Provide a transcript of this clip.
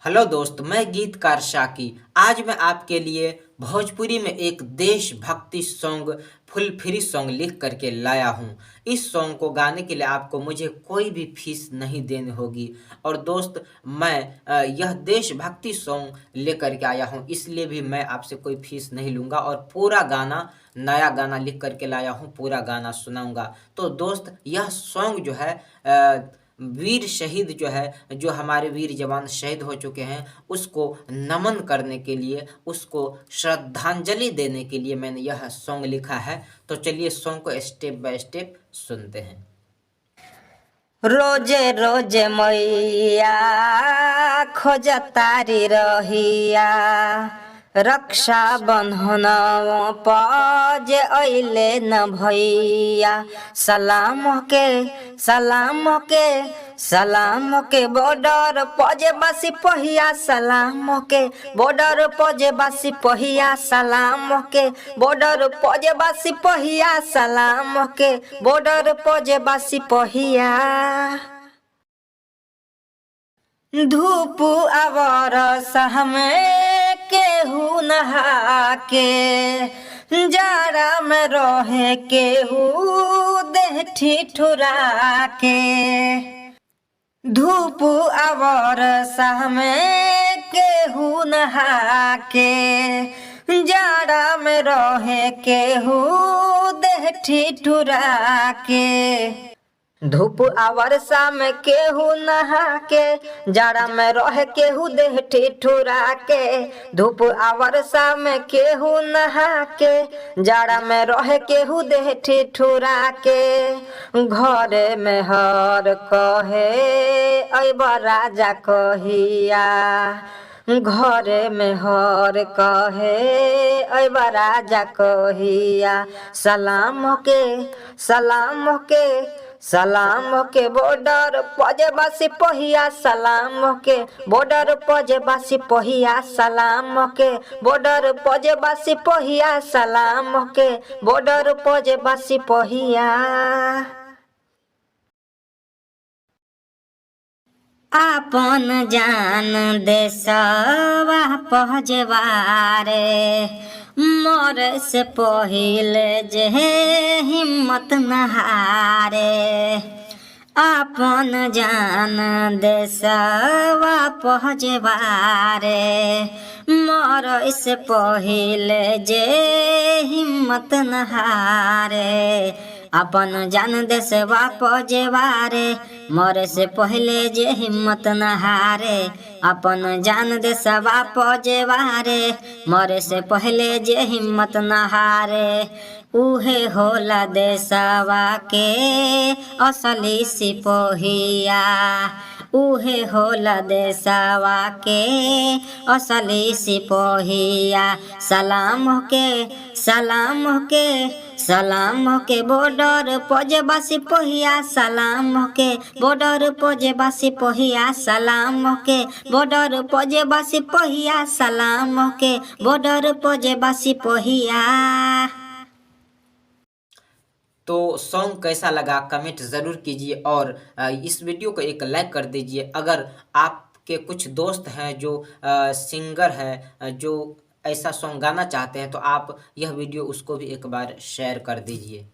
Hello दोस्त, मैं गीतकार शाकी। आज मैं आपके लिए भोजपुरी में एक देशभक्ति सॉन्ग फुल फ्री सॉन्ग लिख करके लाया हूँ। इस सॉन्ग को गाने के लिए आपको मुझे कोई भी फीस नहीं देनी होगी। और दोस्त, मैं यह देशभक्ति सॉन्ग लेकर के आया हूँ, इसलिए भी मैं आपसे कोई फीस नहीं लूँगा और पूरा गाना नया गाना लिख करके लाया हूँ, पूरा गाना सुनाऊँगा। तो दोस्त, यह सॉन्ग जो है वीर शहीद जो है, जो हमारे वीर जवान शहीद हो चुके हैं, उसको नमन करने के लिए, उसको श्रद्धांजलि देने के लिए मैंने यह सॉन्ग लिखा है। तो चलिए सॉन्ग को स्टेप बाय स्टेप सुनते हैं। रोजे रोजे मैया खोजतारी रहिया, रक्षा बंधन पजे अइले न भैया। सलाम के बॉर्डर पजे बासी पहिया, सलाम के बॉर्डर पजे बासी पहिया, सलाम के बॉर्डर पजे बासी पहिया, सलाम के बॉर्डर पजे बासी पहिया। धूप आवर सहमे केहू नहा के, जाड़ा में रहे केहू देह ठिठुरा के। धूप आवर सहमे केहू नहा के, जाड़ा में रहे केहू देह ठिठुरा के। धूप आवर्षा में केहू नहा के, जाड़ा में रहे केहू देह ठिठुरा के। धूप आवर्षा में केहू नहा के, जाड़ा में रहे केहू देह ठिठुरा के। घरे में हर कहे अइबा राजा कहिया, घरे में हर कहे अइबा राजा कहिया। सलाम के बॉर्डर पजे बासी पहिया, सलाम के बॉर्डर पजे बासी पहिया, सलाम के बॉर्डर पजे बासी पहिया, सलाम के बॉर्डर पजे बासी पहिया। आपन जान देशवा पहजवारे, मोर से पहिले जे हिम्मत नहारे। आपन जान देशवा पहजवारे, मोर से पहिले जे हिम्मत नहारे। अपन जान देशवा पजेवारे, मरे से पहले जे हिम्मत नहारे। अपन जान देशवा पजेवारे, मरे से पहले जे हिम्मत नहारे। उहे होला देशवा के असली सिपहिया, उहे होला देशवा के असली सिपहिया। सलाम के बॉर्डर पजे बासी पहिया, सलाम के बॉर्डर पजे बासी पहिया, सलाम के बॉर्डर पजे बासी पहिया, सलाम के बॉर्डर पजे बासी पहिया। तो सॉन्ग कैसा लगा कमेंट ज़रूर कीजिए और इस वीडियो को एक लाइक कर दीजिए। अगर आपके कुछ दोस्त हैं जो सिंगर है, जो ऐसा सॉन्ग गाना चाहते हैं, तो आप यह वीडियो उसको भी एक बार शेयर कर दीजिए।